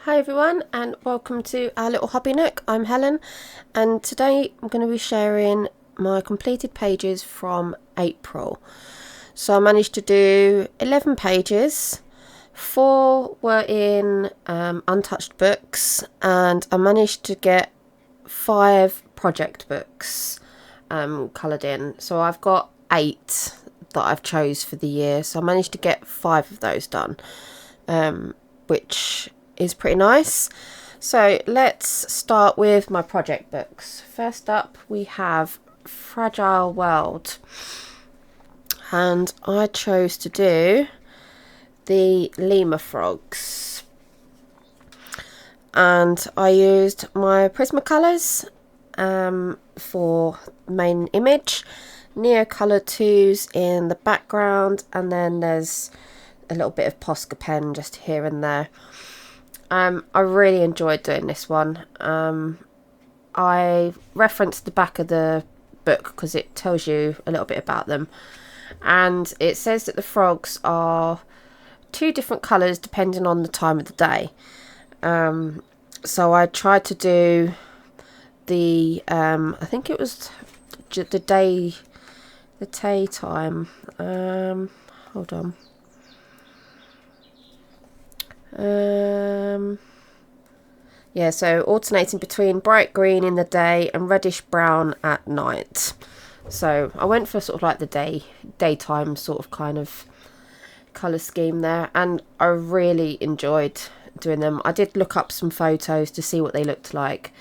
Hi everyone and welcome to our little hobby nook. I'm Helen and today I'm going to be sharing my completed pages from April. So I managed to do 11 pages, 4 were in untouched books, and I managed to get 5 project books coloured in. So I've got 8 that I've chose for the year, so I managed to get 5 of those done, which is pretty nice. So let's start with my project books. First up we have Fragile World, and I chose to do the lemur frogs, and I used my Prismacolors for main image, Neocolor 2s in the background, and then there's a little bit of Posca pen just here and there. I really enjoyed doing this one. I referenced the back of the book because it tells you a little bit about them, and it says that the frogs are 2 different colours depending on the time of the day. So I tried to do the I think it was the daytime. Hold on. Yeah, so alternating between bright green in the day and reddish brown at night. So I went for sort of like the daytime sort of kind of colour scheme there, and I really enjoyed doing them. I did look up some photos to see what they looked like,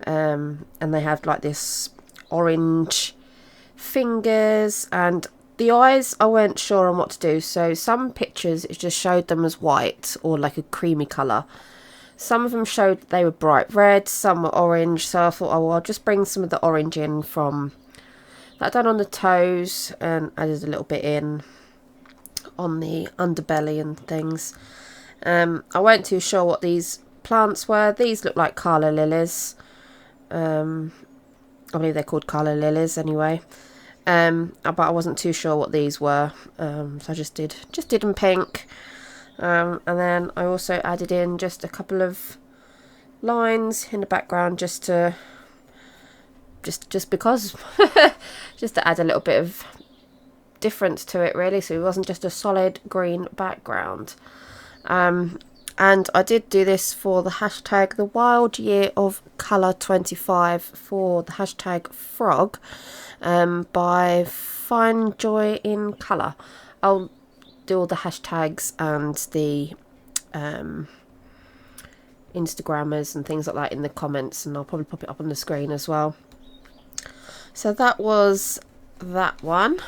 and they have like this orange fingers, and the eyes I weren't sure on what to do. So some pictures it just showed them as white or like a creamy colour. Some of them showed they were bright red, some were orange, so I thought, oh well, I'll just bring some of the orange in from that done on the toes, and added a little bit in on the underbelly and things. I weren't too sure what these plants were. These look like calla lilies. I believe they're called calla lilies anyway. But I wasn't too sure what these were, so I just did them pink, and then I also added in just a couple of lines in the background just because just to add a little bit of difference to it really, so it wasn't just a solid green background. And I did do this for the hashtag the wild year of colour 25 for the hashtag frog, by Find Joy in Colour. I'll do all the hashtags and the Instagrammers and things like that in the comments, and I'll probably pop it up on the screen as well. So that was that one.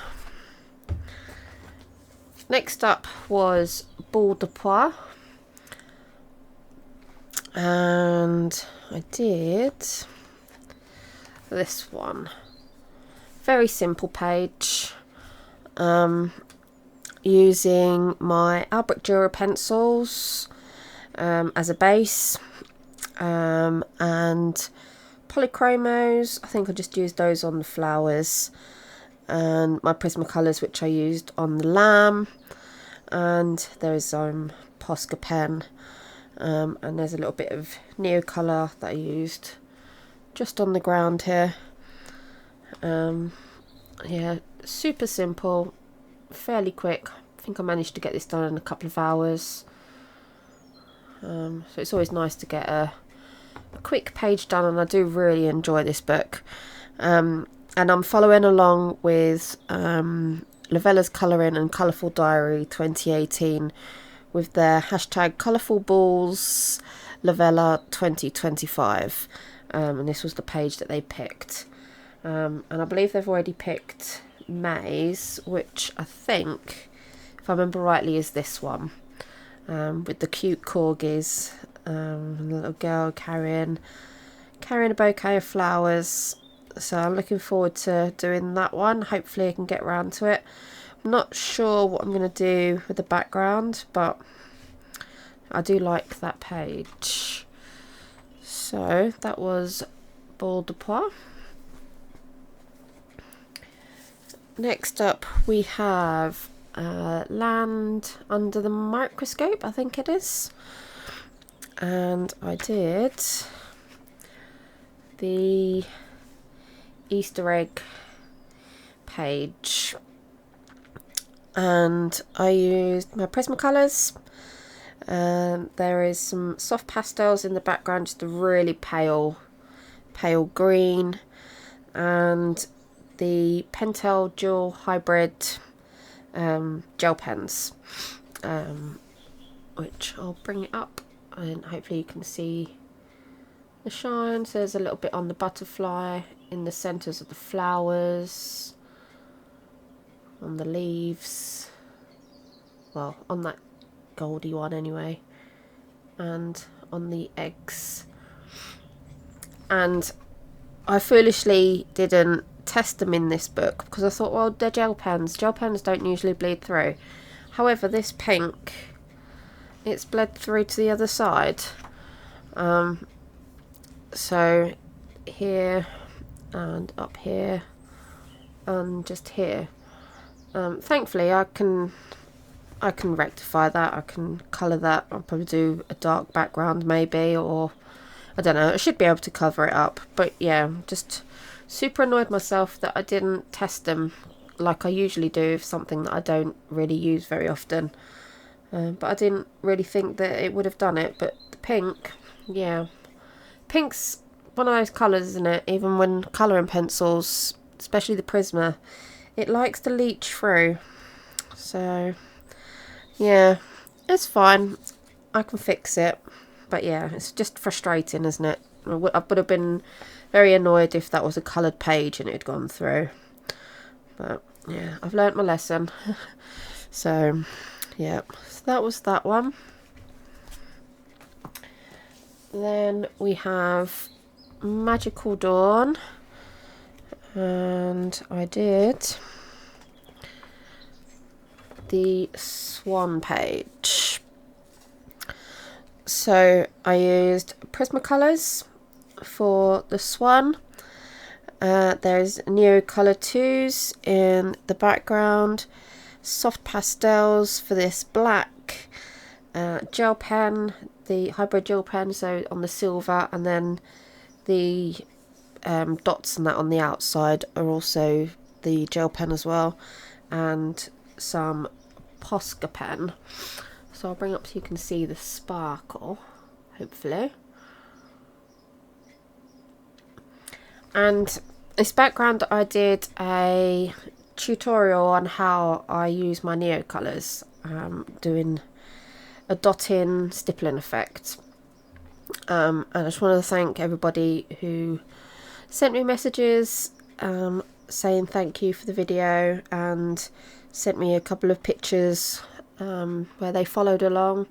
Next up was Bula, and I did this one. Very simple page, using my Albrecht Dürer pencils as a base, and polychromos. I think I just used those on the flowers, and my Prismacolors which I used on the lamb, and there is Posca pen, and there's a little bit of Neocolor that I used just on the ground here. Yeah, super simple, fairly quick. I think I managed to get this done in a couple of hours. So it's always nice to get a quick page done, and I do really enjoy this book. And I'm following along with Lovella's Colouring and Colourful Diary 2018 with their hashtag Colourful Balls Lovella 2025, and this was the page that they picked. And I believe they've already picked May's, which I think, if I remember rightly, is this one, with the cute corgis, a little girl carrying a bouquet of flowers. So I'm looking forward to doing that one. Hopefully I can get around to it. I'm not sure what I'm going to do with the background, but I do like that page. So that was Bula. Next up we have Land Under the Microscope, I think it is. and I did the Easter egg page, and I used my Prismacolors. There is some soft pastels in the background, just a really pale green, and the Pentel Dual Hybrid gel pens, which I'll bring it up and hopefully you can see the shine. So there's a little bit on the butterfly, in the centres of the flowers, on the leaves, well, on that goldy one anyway, and on the eggs. And I foolishly didn't test them in this book because I thought, well, they're gel pens don't usually bleed through. However, this pink, it's bled through to the other side. So here and up here and just here. Thankfully I can rectify that. I can colour that. I'll probably do a dark background maybe, or I don't know, I should be able to cover it up. But yeah, just super annoyed myself that I didn't test them like I usually do with something that I don't really use very often. But I didn't really think that it would have done it. But the pink, yeah, pink's one of those colours, isn't it? Even when colouring pencils, especially the Prisma, it likes to leach through. So yeah, it's fine. I can fix it. But yeah, it's just frustrating, isn't it? I would have been very annoyed if that was a coloured page and it had gone through. But yeah, I've learnt my lesson. So yeah, so that was that one. Then we have Magical Dawn, and I did the Swan page. So I used Prismacolors for the Swan. There's Neocolour 2s in the background, soft pastels for this black, gel pen, the hybrid gel pen, so on the silver, and then the dots and that on the outside are also the gel pen as well, and some Posca pen. So I'll bring up so you can see the sparkle, hopefully. And this background, I did a tutorial on how I use my Neocolours, doing a dot-in stippling effect. And I just want to thank everybody who sent me messages saying thank you for the video, and sent me a couple of pictures where they followed along.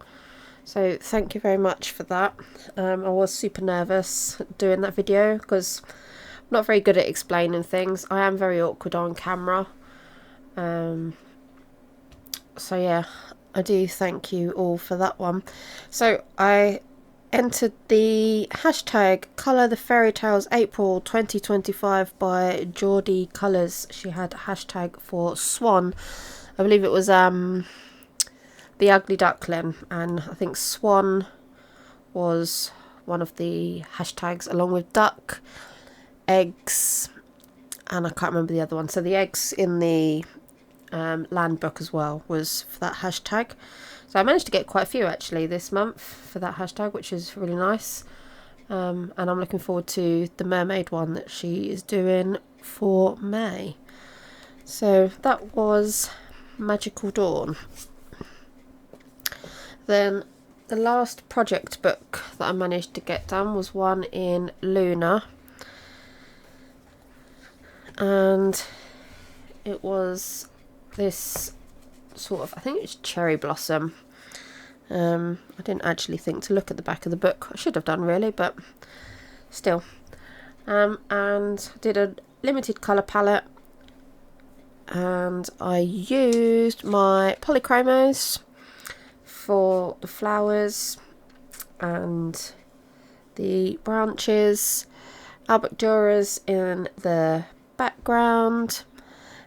So thank you very much for that. I was super nervous doing that video because I'm not very good at explaining things. I am very awkward on camera. So yeah, I do thank you all for that one. So I entered the hashtag Colour the Fairy Tales April 2025 by Geordie Colours. She had a hashtag for Swan. I believe it was the Ugly Duckling, and I think Swan was one of the hashtags, along with duck, eggs, and I can't remember the other one. So the eggs in the land book as well was for that hashtag. So I managed to get quite a few actually this month for that hashtag, which is really nice. And I'm looking forward to the mermaid one that she is doing for May. So that was Magical Dawn. Then the last project book that I managed to get done was one in Luna, and it was this sort of, I think it's cherry blossom. I didn't actually think to look at the back of the book. I should have done really, but still. And did a limited colour palette, and I used my polychromos for the flowers and the branches, Albicduras in the background,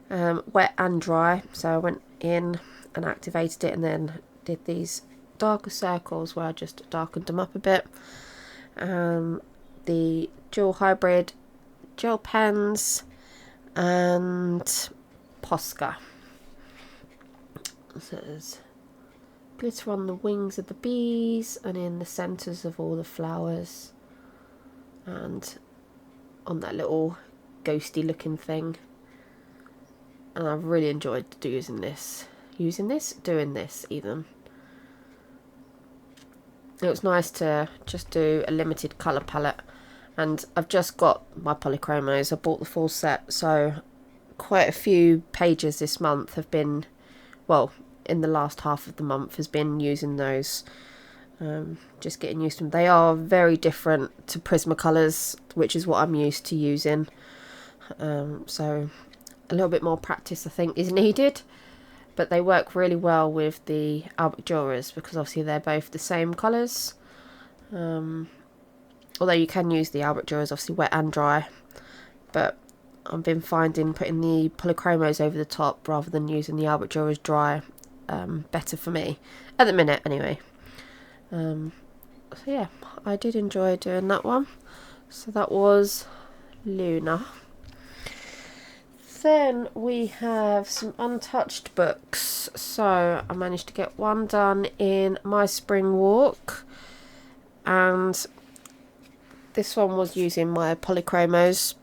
wet and dry. So I went in and activated it and then did these darker circles where I just darkened them up a bit. The dual hybrid gel pens and Posca. So there's glitter on the wings of the bees and in the centres of all the flowers and on that little ghosty looking thing. And I've really enjoyed doing this even. It was nice to just do a limited colour palette, and I've just got my polychromos. I bought the full set, so quite a few pages this month have been, well, in the last half of the month has been using those. Just getting used to them. They are very different to Prismacolors, which is what I'm used to using. So a little bit more practice I think is needed, but they work really well with the Albicuras because obviously they're both the same colours. Although you can use the Albicuras obviously wet and dry, but I've been finding putting the polychromos over the top rather than using the Albicuras dry better for me at the minute anyway. So yeah, I did enjoy doing that one. So that was Luna. Then we have some untouched books. So I managed to get one done in my spring walk, and this one was using my polychromos.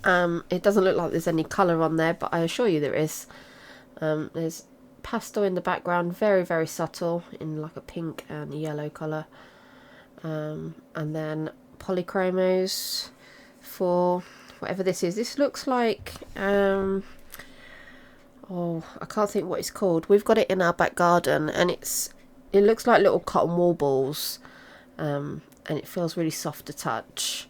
It doesn't look like there's any colour on there, but I assure you there is. There's pastel in the background, very very subtle in like a pink and yellow colour, and then polychromos for whatever this is. This looks like oh, I can't think what it's called. We've got it in our back garden, and it looks like little cotton wool balls, and it feels really soft to touch.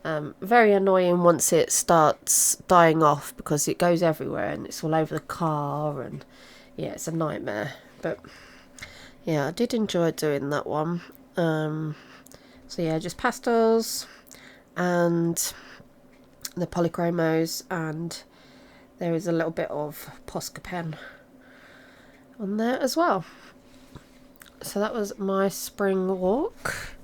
Very annoying once it starts dying off because it goes everywhere and it's all over the car, and yeah, it's a nightmare. But yeah, I did enjoy doing that one. So yeah, just pastels and the polychromos, and there is a little bit of Posca pen on there as well. So that was my spring walk.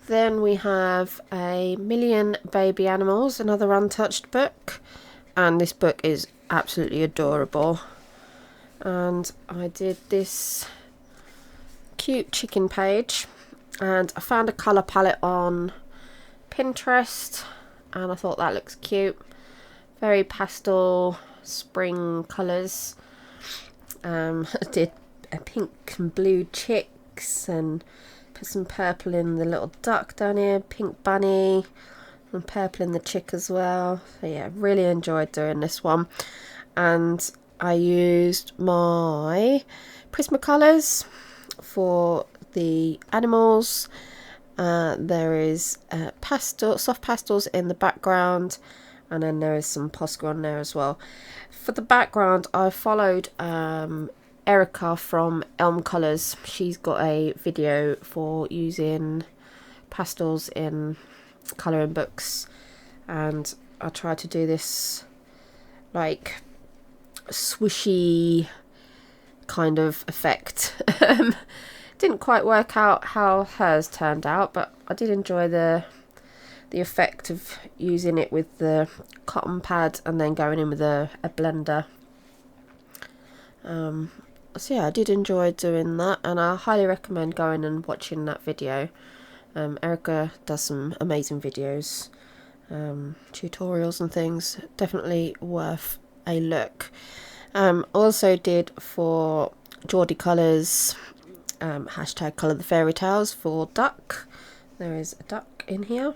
Then we have A Million Baby Animals, another untouched book, and this book is absolutely adorable. And I did this cute chicken page, and I found a colour palette on Pinterest and I thought that looks cute. Very pastel spring colours. I did a pink and blue chicks and put some purple in the little duck down here, pink bunny, and purple in the chick as well. So yeah, really enjoyed doing this one. And I used my Prismacolors for the animals. There is soft pastels in the background, and then there is some Posca on there as well. For the background, I followed Erica from Elm Colours. She's got a video for using pastels in colouring books, and I tried to do this like swishy kind of effect. Didn't quite work out how hers turned out, but I did enjoy the effect of using it with the cotton pad and then going in with a blender. So yeah, I did enjoy doing that, and I highly recommend going and watching that video. Erica does some amazing videos, tutorials and things. Definitely worth a look. Also did for Geordie Colours, hashtag colour the fairy tales for duck. There is a duck in here.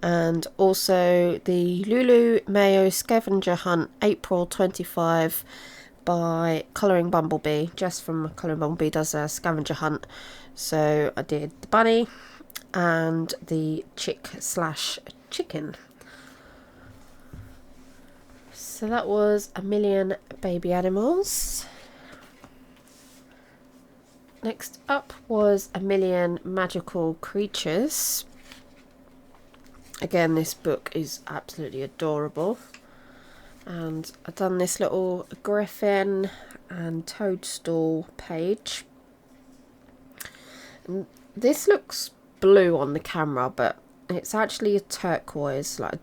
And also the Lulu Mayo scavenger hunt April 25 by Colouring Bumblebee. Jess from Colouring Bumblebee does a scavenger hunt, so I did the bunny and the chick/chicken. So that was A Million Baby Animals. Next up was A Million Magical Creatures. Again, this book is absolutely adorable. And I've done this little griffin and toadstool page. And this looks blue on the camera, but it's actually a turquoise, like a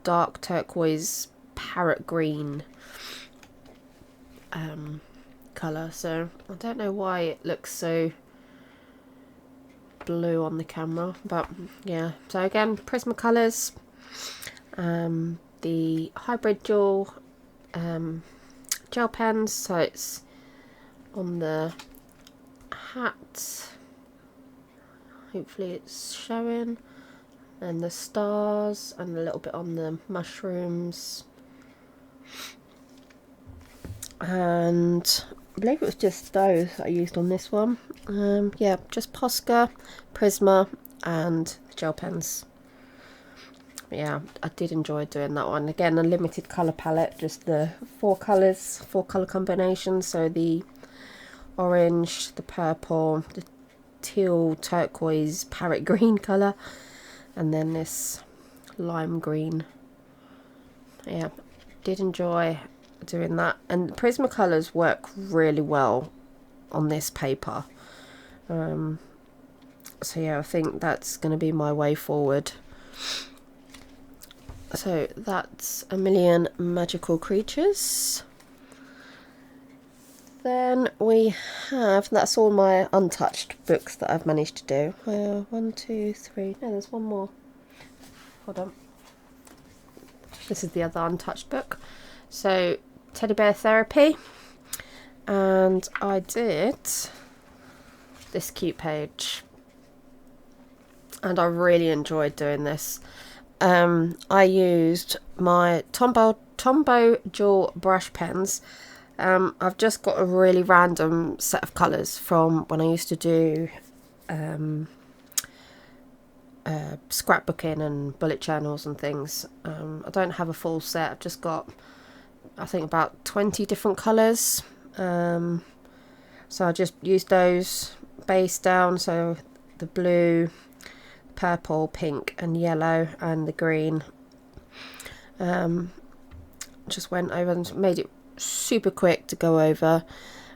dark turquoise parrot green colour. So I don't know why it looks so blue on the camera, but yeah. So again, Prismacolors, the hybrid dual gel pens, so it's on the hat, hopefully it's showing, and the stars, and a little bit on the mushrooms, and I believe it was just those that I used on this one. Yeah, just Posca, Prisma and gel pens. Yeah, I did enjoy doing that one. Again, a limited colour palette, just the 4 colours, 4 colour combinations. So the orange, the purple, the teal, turquoise, parrot green colour, and then this lime green. Yeah, did enjoy doing that. And Prismacolors work really well on this paper. So yeah, I think that's going to be my way forward. So that's A Million Magical Creatures. Then we have, that's all my untouched books that I've managed to do. 1, 2, 3, no, there's one more. Hold on. This is the other untouched book. So Teddy Bear Therapy. And I did this cute page. And I really enjoyed doing this. I used my Tombow dual brush pens. I've just got a really random set of colours from when I used to do scrapbooking and bullet journals and things. I don't have a full set. I've just got, I think, about 20 different colours. So I just used those base down, so the blue, purple, pink and yellow and the green. Just went over and made it super quick to go over,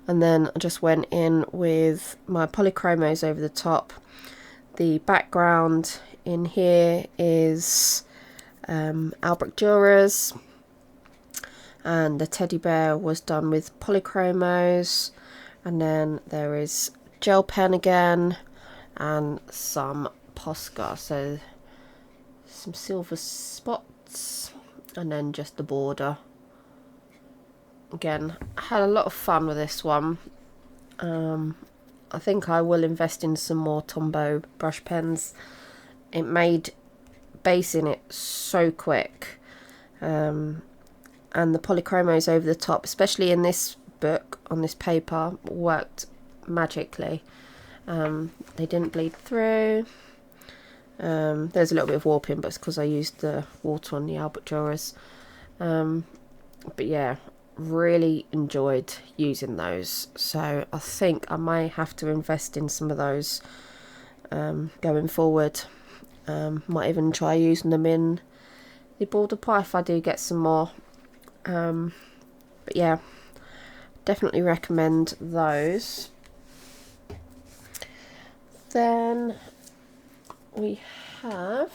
and then I just went in with my polychromos over the top. The background in here is Albrecht Dürer's, and the teddy bear was done with polychromos, and then there is gel pen again and some Posca, so some silver spots, and then just the border. Again, I had a lot of fun with this one. I think I will invest in some more Tombow brush pens. It made basing it so quick, and the polychromos over the top, especially in this book on this paper, worked magically. They didn't bleed through. There's a little bit of warping, but it's because I used the water on the Albrecht Dürer's. But yeah, really enjoyed using those, so I think I may have to invest in some of those going forward. Might even try using them in the border pie if I do get some more. But yeah, definitely recommend those. Then we have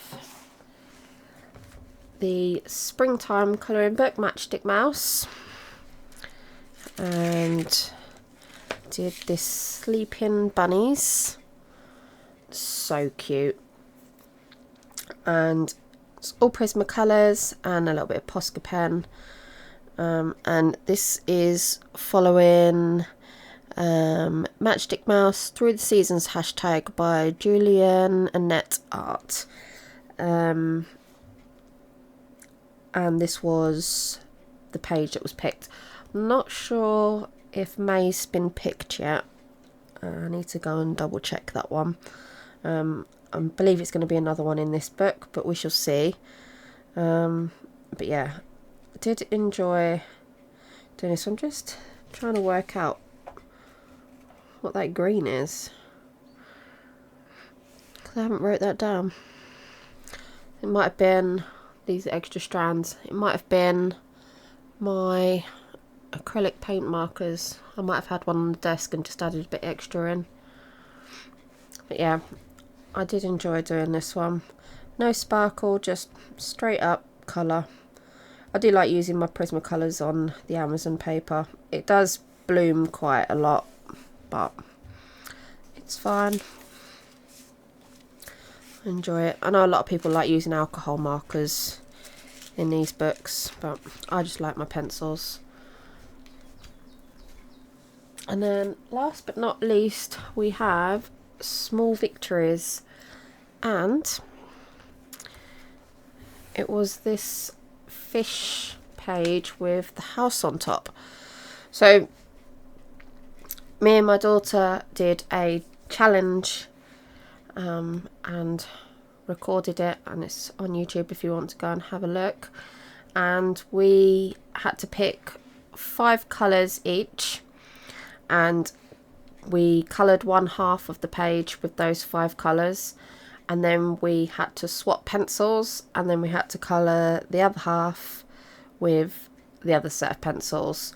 the Springtime colouring book, Matchstick Mouse, and did this Sleeping Bunnies. So cute. And it's all Prismacolors and a little bit of Posca pen. And this is following Matchstick Mouse Through the Seasons hashtag by Julian Annette Art. And this was the page that was picked. I'm not sure if May's been picked yet. I need to go and double check that one. I believe it's going to be another one in this book, but we shall see. But yeah, I did enjoy doing this. I'm just trying to work out what that green is, because I haven't wrote that down. It might have been, these are extra strands, it might have been my acrylic paint markers. I might have had one on the desk and just added a bit extra in. But yeah, I did enjoy doing this one. No sparkle, just straight up colour. I do like using my Prismacolors on the Amazon paper. It does bloom quite a lot, but it's fine. Enjoy it. I know a lot of people like using alcohol markers in these books, but I just like my pencils. And then last but not least, we have Small Victories, and it was this fish page with the house on top. So me and my daughter did a challenge and recorded it, and it's on YouTube if you want to go and have a look. And we had to pick 5 colours each, and we coloured one half of the page with those 5 colours, and then we had to swap pencils, and then we had to colour the other half with the other set of pencils.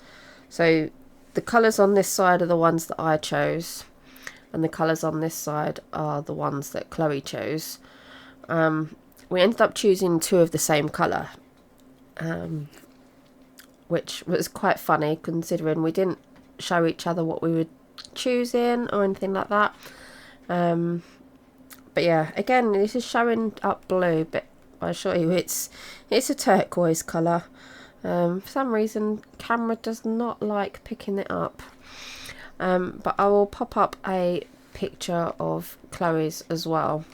So the colours on this side are the ones that I chose, and the colours on this side are the ones that Chloe chose. We ended up choosing 2 of the same colour, which was quite funny considering we didn't show each other what we were choosing or anything like that. But yeah, again, this is showing up blue, but I assure you it's a turquoise colour. For some reason camera does not like picking it up, but I will pop up a picture of Chloe's as well.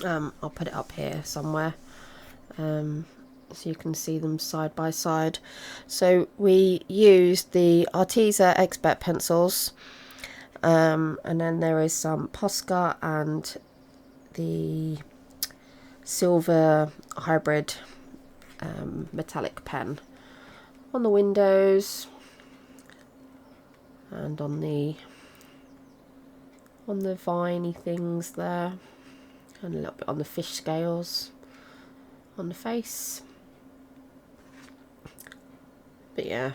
I'll put it up here somewhere, so you can see them side by side. So we used the Arteza Expert pencils, and then there is some Posca and the silver hybrid metallic pen on the windows and on the viney things there, and a little bit on the fish scales on the face. But yeah,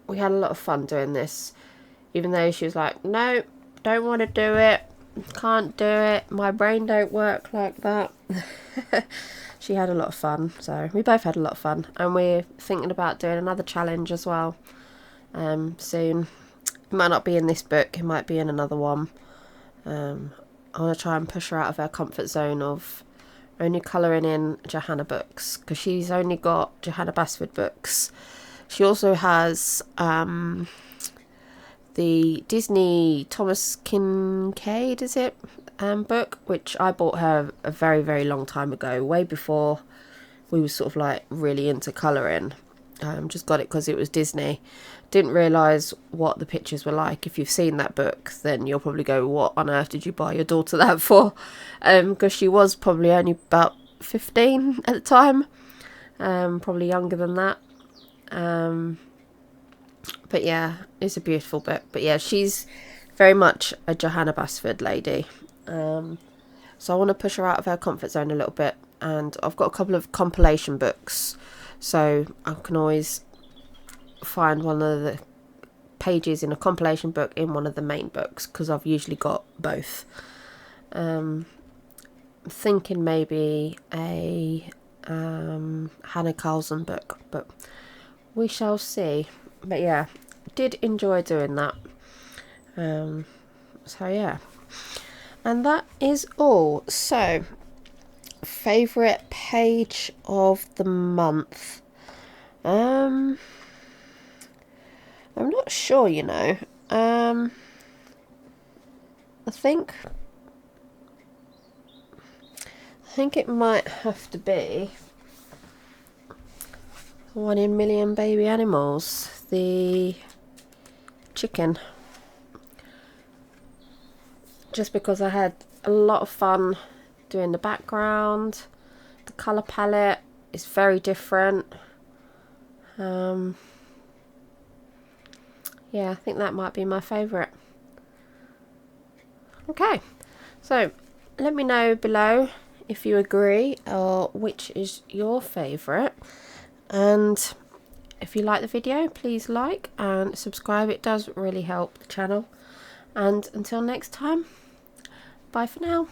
we had a lot of fun doing this, even though she was like, no, don't want to do it, can't do it, my brain don't work like that. She had a lot of fun, so we both had a lot of fun, and we're thinking about doing another challenge as well soon. It might not be in this book, it might be in another one. I want to try and push her out of her comfort zone of only colouring in Johanna books, because she's only got Johanna Basford books. She also has the Disney Thomas Kincaid, is it, book, which I bought her a very, very long time ago, way before we were sort of like really into colouring. Just got it because it was Disney. Didn't realise what the pictures were like. If you've seen that book, then you'll probably go, what on earth did you buy your daughter that for? Because she was probably only about 15 at the time, probably younger than that. But yeah, it's a beautiful book. But yeah, she's very much a Johanna Basford lady. So I want to push her out of her comfort zone a little bit, and I've got a couple of compilation books, so I can always find one of the pages in a compilation book in one of the main books, because I've usually got both. I'm thinking maybe a Hannah Carlson book, but we shall see. But yeah, did enjoy doing that. So yeah, and that is all. So, favourite page of the month. I'm not sure, you know. I think it might have to be 1 in Million Baby Animals, the chicken. Just because I had a lot of fun doing the background, the colour palette is very different. Yeah, I think that might be my favourite. Okay, so let me know below if you agree or which is your favourite. And If you like the video, please like and subscribe. It does really help the channel. And until next time, bye for now.